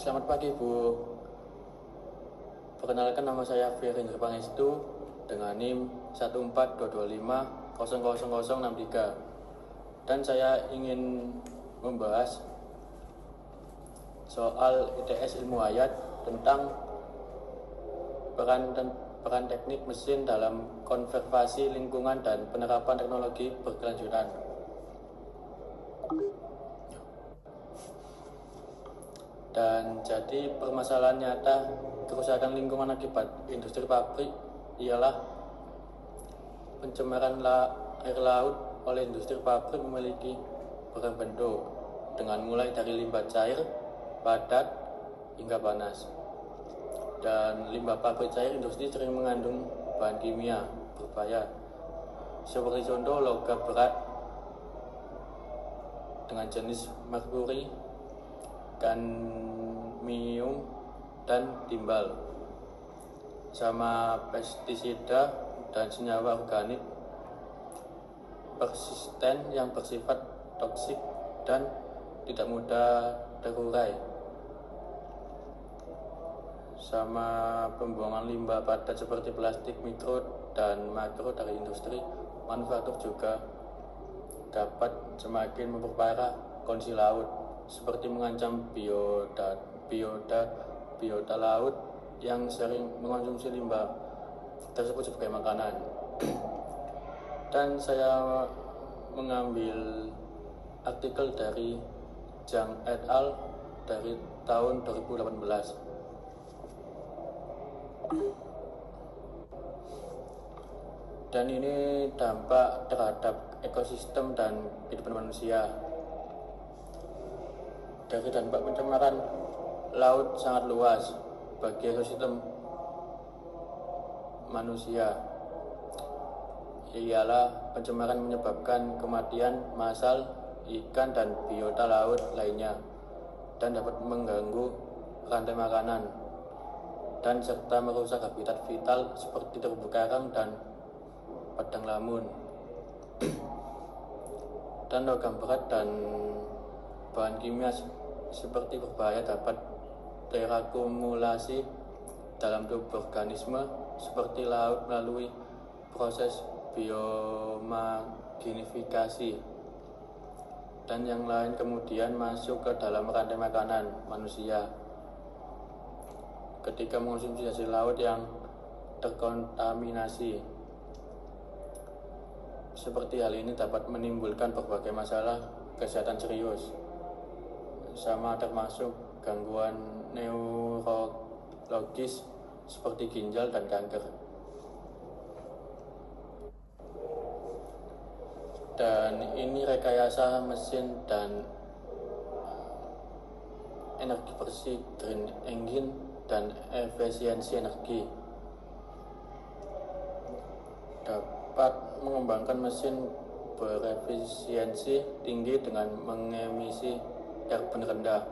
Selamat pagi Bu. Perkenalkan, nama saya Firinder Pangestu dengan NIM 14225000063 dan saya ingin membahas soal ITS ilmu hayat tentang peran teknik mesin dalam konservasi lingkungan dan penerapan teknologi berkelanjutan. Dan jadi permasalahan nyata kerusakan lingkungan akibat industri pabrik ialah pencemaran air laut oleh industri pabrik memiliki beragam bentuk, dengan mulai dari limbah cair, padat, hingga panas. Dan limbah pabrik cair industri sering mengandung bahan kimia berbahaya, seperti contoh logam berat dengan jenis merkuri, kadmium, dan timbal, sama pestisida dan senyawa organik persisten yang bersifat toksik dan tidak mudah terurai, sama pembuangan limbah padat seperti plastik mikro dan makro dari industri manufaktur juga dapat semakin memperparah kondisi laut, seperti mengancam biota laut yang sering mengonsumsi limbah tersebut sebagai makanan. Dan saya mengambil artikel dari Zhang et al. Dari tahun 2018. Dan ini dampak terhadap ekosistem dan kehidupan manusia. Dari dampak pencemaran laut sangat luas bagi ekosistem manusia, ialah pencemaran menyebabkan kematian massal ikan dan biota laut lainnya, dan dapat mengganggu rantai makanan dan serta merusak habitat vital seperti terumbu karang dan padang lamun. Dan logam berat dan bahan kimia seperti berbahaya dapat terakumulasi dalam tubuh organisme seperti laut melalui proses biomagnifikasi, dan yang lain kemudian masuk ke dalam rantai makanan manusia ketika mengonsumsi hasil laut yang terkontaminasi. Seperti hal ini dapat menimbulkan berbagai masalah kesehatan serius, sama termasuk gangguan neurologis seperti ginjal dan kanker. Dan ini rekayasa mesin dan energi bersih, green engine, dan efisiensi energi dapat mengembangkan mesin berefisiensi tinggi dengan mengemisi karbon rendah,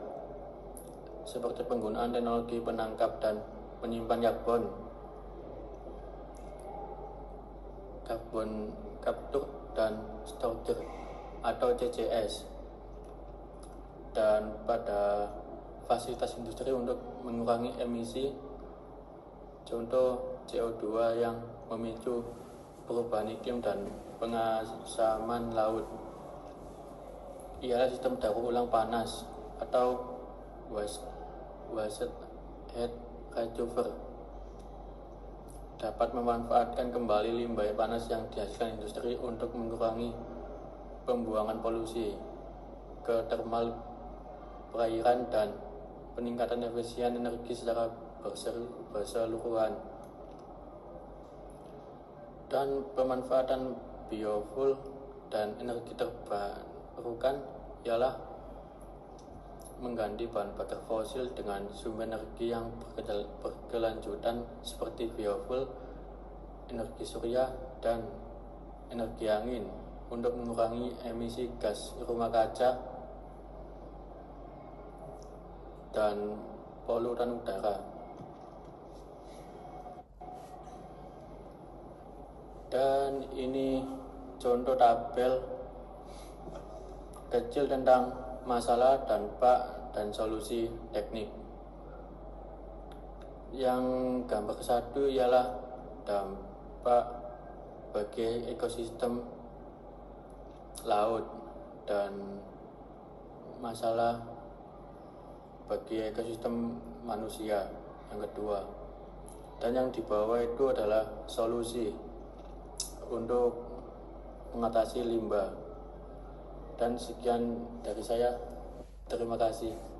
seperti penggunaan teknologi penangkap dan penyimpan karbon capture dan storage atau CCS, dan pada fasilitas industri untuk mengurangi emisi, contoh CO2 yang memicu perubahan iklim dan pengasaman laut, ialah sistem daur ulang panas atau waste heat recovery, dapat memanfaatkan kembali limbah panas yang dihasilkan industri untuk mengurangi pembuangan polusi ke thermal perairan dan peningkatan efisien energi secara berseluruhan. Dan pemanfaatan biofuel dan energi terbarukan ialah mengganti bahan bakar fosil dengan sumber energi yang berkelanjutan seperti biofuel, energi surya, dan energi angin untuk mengurangi emisi gas rumah kaca dan polutan udara. Dan ini contoh tabel kecil tentang masalah, dampak, dan solusi teknik. Yang gambar satu ialah dampak bagi ekosistem laut dan masalah bagi ekosistem manusia yang kedua. Dan yang di bawah itu adalah solusi untuk mengatasi limbah. Dan sekian dari saya. Terima kasih.